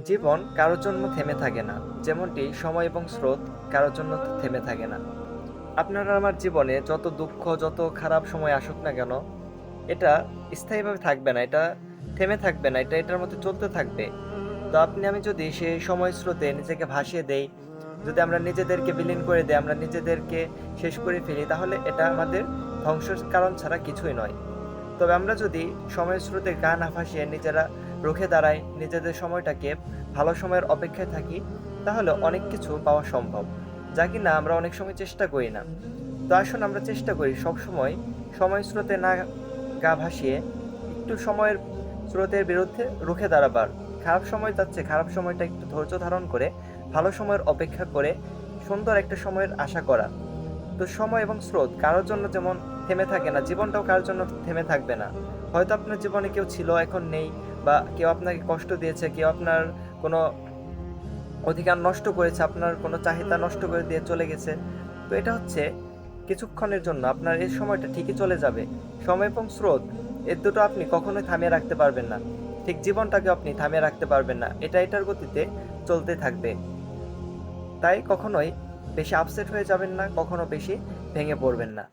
জীবন কারোর জন্য থেমে থাকে না, যেমনটি সময় এবং স্রোত কারোর জন্য থেমে থাকে না। আপনার আর আমার জীবনে যত দুঃখ, যত খারাপ সময় আসুক না কেন, এটা স্থায়ীভাবে থাকবে না, এটা থেমে থাকবে না, এটা এটার মধ্যে চলতে থাকবে। তো আপনি আমি যদি সেই সময় স্রোতে নিজেকে ভাসিয়ে দেই, যদি আমরা নিজেদেরকে বিলীন করে দেই, আমরা নিজেদেরকে শেষ করে ফেলি, তাহলে এটা আমাদের ধ্বংসের কারণ ছাড়া কিছুই নয়। তবে আমরা যদি সময়ের স্রোতে গা না ভাসিয়ে নিজেরা রুখে দাঁড়াই, নিজেদের সময়টাকে ভালো সময়ের অপেক্ষায় থাকি, তাহলে অনেক কিছু পাওয়া সম্ভব, যা কিনা আমরা অনেক সময় চেষ্টা করি না। তো আসুন আমরা চেষ্টা করি সবসময় সময় স্রোতে না গা ভাসিয়ে একটু সময়ের স্রোতের বিরুদ্ধে রুখে দাঁড়াবার। খারাপ সময় যাচ্ছে, খারাপ সময়টা একটু ধৈর্য ধারণ করে ভালো সময়ের অপেক্ষা করে সুন্দর একটা সময়ের আশা করা। তো সময় এবং স্রোত কারোর জন্য যেমন থেমে থাকে না, জীবনটাও কারোর জন্য থেমে থাকবে না। হয়তো আপনার জীবনে কেউ ছিল, এখন নেই, বা কেউ আপনাকে কষ্ট দিয়েছে, কেউ আপনার কোনো অধিকার নষ্ট করেছে, আপনার কোনো চাহিদা নষ্ট করে দিয়ে চলে গেছে। তো এটা হচ্ছে কিছুক্ষণের জন্য, আপনার এই সময়টা ঠিকই চলে যাবে। সময় এবং স্রোত এর দুটো আপনি কখনোই থামিয়ে রাখতে পারবেন না। ঠিক জীবনটাকে আপনি থামিয়ে রাখতে পারবেন না, এটা এটার গতিতে চলতে থাকবে। তাই কখনোই বেশি আপসেট হয়ে যাবেন না, কখনো বেশি ভেঙে পড়বেন না।